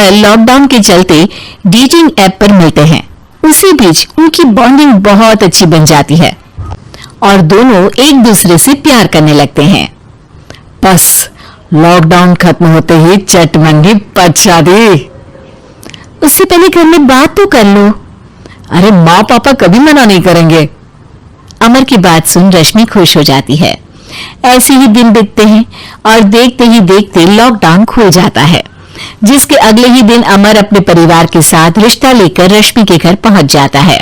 अमर lockdown के चलते dating app पर मिलते हैं। उसी बीच उनकी बॉन्डिंग बहुत अच्छी बन जाती है और दोनों एक दूसरे से प्यार करने लगते हैं। बस लॉकडाउन खत्म होते ही चटमंडी पच शादी। उससे पहले घर में बात तो कर लो। अरे माँ पापा कभी मना नहीं करेंगे। अमर की बात सुन रश्मि खुश हो जाती है। ऐसे ही दिन बीतते हैं और देखते ही देखते लॉकडाउन खुल जाता है, जिसके अगले ही दिन अमर अपने परिवार के साथ रिश्ता लेकर रश्मि के घर पहुंच जाता है।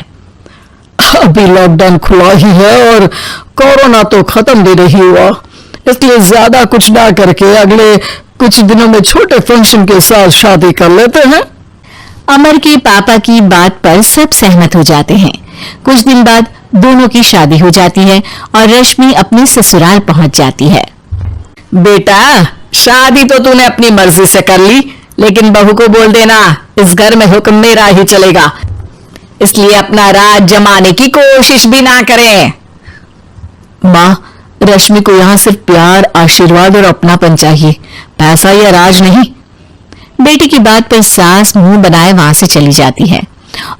अभी लॉकडाउन खुला ही है और कोरोना तो खत्म भी नहीं हुआ, इसलिए ज्यादा कुछ ना करके अगले कुछ दिनों में छोटे फंक्शन के साथ शादी कर लेते हैं। अमर के पापा की बात पर सब सहमत हो जाते हैं। कुछ दिन बाद दोनों की शादी हो जाती है और रश्मि अपने ससुराल पहुंच जाती है। बेटा, शादी तो तूने अपनी मर्जी से कर ली, लेकिन बहू को बोल देना इस घर में हुक्म मेरा ही चलेगा, इसलिए अपना राज जमाने की कोशिश भी ना करें। माँ, रश्मि को यहाँ सिर्फ प्यार, आशीर्वाद और अपनापन चाहिए, पैसा या राज नहीं। बेटी की बात पर सास मुंह बनाए वहां से चली जाती है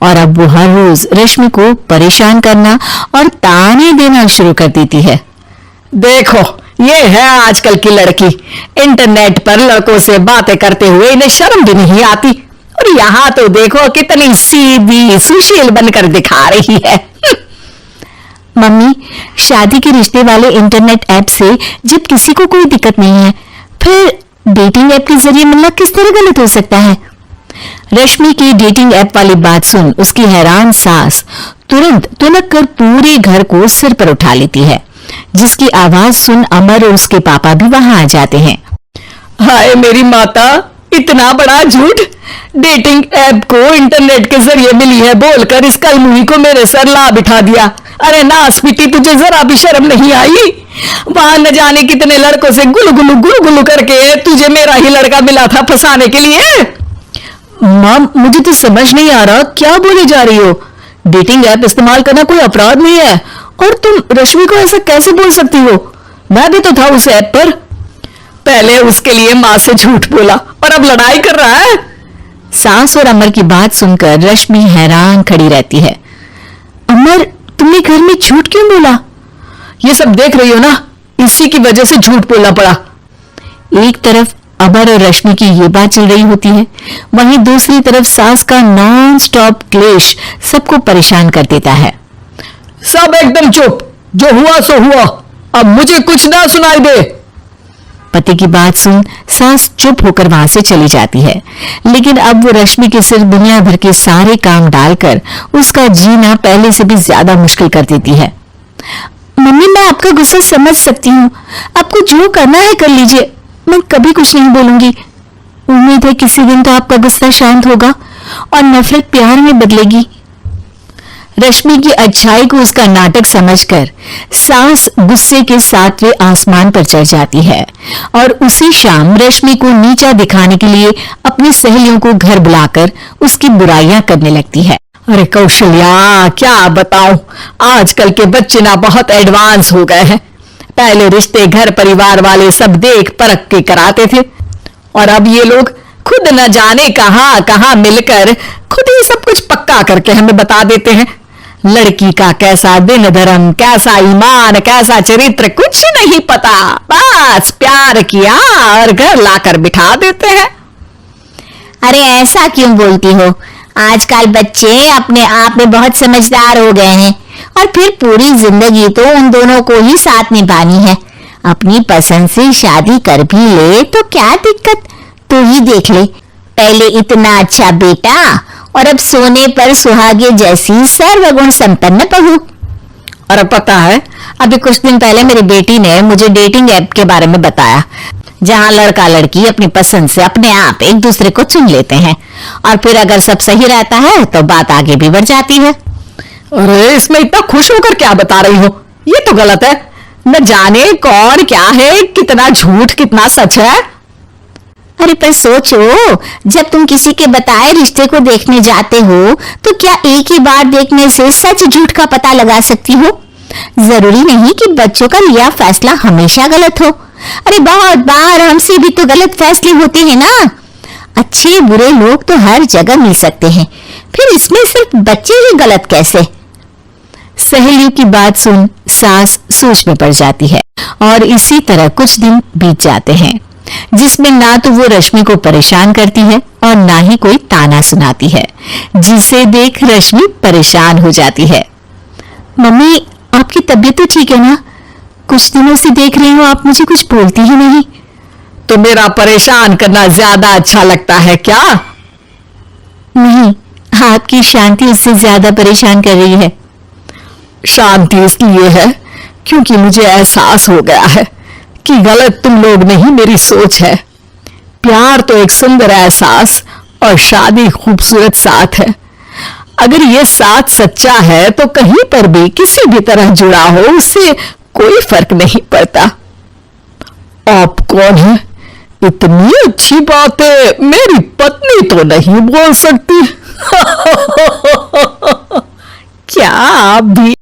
और अब वो हर रोज रश्मि को परेशान करना और ताने देना शुरू कर देती है। देखो, ये है आजकल की लड़की, इंटरनेट पर लड़कों से बातें करते हुए इन्हें शर्म भी नहीं आती, और यहाँ तो देखो कितनी सीधी सुशील बनकर दिखा रही है। मम्मी, शादी के रिश्ते वाले इंटरनेट ऐप से जब किसी को कोई दिक्कत नहीं है, फिर डेटिंग ऐप के जरिए मिलना किस तरह गलत हो सकता है? रश्मि की डेटिंग ऐप वाली बात सुन उसकी हैरान सास तुरंत तुनक कर पूरे घर को सिर पर उठा लेती है, जिसकी आवाज सुन अमर और उसके पापा भी वहां आ जाते हैं। हाय मेरी माता, इतना बड़ा झूठ! डेटिंग ऐप को इंटरनेट के जरिए मिली है बोलकर इस कलमुही को मेरे सर ला बिठा दिया। अरे नासपीटी, तुझे जरा भी शर्म नहीं आई? वहां न जाने कितने लड़कों से गुलगुलू करके तुझे मेरा ही लड़का मिला था फंसाने के लिए। मां, मुझे तो समझ नहीं आ रहा क्या बोले जा रही हो। डेटिंग ऐप इस्तेमाल करना कोई अपराध नहीं है, और तुम रश्मि को ऐसा कैसे बोल सकती हो? मैं भी तो था उस ऐप पर। पहले उसके लिए माँ से झूठ बोला और अब लड़ाई कर रहा है। सास और अमर की बात सुनकर रश्मि हैरान खड़ी रहती है। अमर, तुमने घर में झूठ क्यों बोला? ये सब देख रही हो ना, इसी की वजह से झूठ बोलना पड़ा। एक तरफ अमर और रश्मि की ये बात चल रही होती है, वहीं दूसरी तरफ सास का नॉन स्टॉप क्लेश सबको परेशान कर देता है। सब एकदम चुप, जो हुआ सो हुआ, अब मुझे कुछ ना सुनाई दे। पति की बात सुन सास चुप होकर वहां से चली जाती है, लेकिन अब वो रश्मि के सिर दुनिया भर के सारे काम डालकर उसका जीना पहले से भी ज्यादा मुश्किल कर देती है। मम्मी, मैं आपका गुस्सा समझ सकती हूँ, आपको जो करना है कर लीजिए, मैं कभी कुछ नहीं बोलूंगी। उम्मीद है किसी दिन तो आपका गुस्सा शांत होगा और नफरत प्यार में बदलेगी। रश्मि की अच्छाई को उसका नाटक समझकर सास गुस्से के 7वें आसमान पर चढ़ जाती है और उसी शाम रश्मि को नीचा दिखाने के लिए अपनी सहेलियों को घर बुलाकर उसकी बुराइयां करने लगती है। अरे कौशल्या, क्या बताऊं, आजकल के बच्चे ना बहुत एडवांस हो गए हैं। पहले रिश्ते घर परिवार वाले सब देख परख के कराते थे, और अब ये लोग खुद न जाने कहां कहां मिलकर खुद ही सब कुछ पक्का करके हमें बता देते हैं। लड़की का कैसा दिन धर्म, कैसा ईमान, कैसा चरित्र कुछ नहीं पता, बस प्यार किया और घर लाकर बिठा देते हैं। अरे ऐसा क्यों बोलती हो? आजकल बच्चे अपने आप में बहुत समझदार हो गए हैं, और फिर पूरी जिंदगी तो उन दोनों को ही साथ निभानी है। अपनी पसंद से शादी कर भी ले तो क्या दिक्कत? तू ही देख ले, पहले इतना अच्छा बेटा और अब सोने पर सुहागे जैसी सर्वगुण संपन्न बहू। और पता है, अभी कुछ दिन पहले मेरी बेटी ने मुझे डेटिंग ऐप के बारे में बताया, जहां लड़का लड़की अपनी पसंद से अपने आप एक दूसरे को चुन लेते हैं, और फिर अगर सब सही रहता है तो बात आगे भी बढ़ जाती है। अरे इसमें इतना खुश होकर क्या बता रही हो? ये तो गलत है। न जाने कौन क्या है, कितना झूठ कितना सच है। अरे पर सोचो, जब तुम किसी के बताए रिश्ते को देखने जाते हो तो क्या एक ही बार देखने से सच झूठ का पता लगा सकती हो? जरूरी नहीं कि बच्चों का लिया फैसला हमेशा गलत हो। अरे बहुत बार हमसे भी तो गलत फैसले होते हैं ना। अच्छे बुरे लोग तो हर जगह मिल सकते हैं, फिर इसमें सिर्फ बच्चे ही गलत कैसे? सहेलियों की बात सुन सास सोच में पड़ जाती है और इसी तरह कुछ दिन बीत जाते हैं, जिसमें ना तो वो रश्मि को परेशान करती है और ना ही कोई ताना सुनाती है, जिसे देख रश्मि परेशान हो जाती है। मम्मी, आपकी तबीयत तो ठीक है ना? कुछ दिनों से देख रही हूँ आप मुझे कुछ बोलती ही नहीं। तो मेरा परेशान करना ज्यादा अच्छा लगता है क्या? नहीं, आपकी शांति उससे ज्यादा परेशान कर रही है। शांति इसलिए है क्योंकि मुझे एहसास हो गया है कि गलत तुम लोग नहीं, मेरी सोच है। प्यार तो एक सुंदर एहसास और शादी खूबसूरत साथ है। अगर ये साथ सच्चा है तो कहीं पर भी किसी भी तरह जुड़ा हो, उससे कोई फर्क नहीं पड़ता। आप कौन है? इतनी अच्छी बातें मेरी पत्नी तो नहीं बोल सकती। क्या आप भी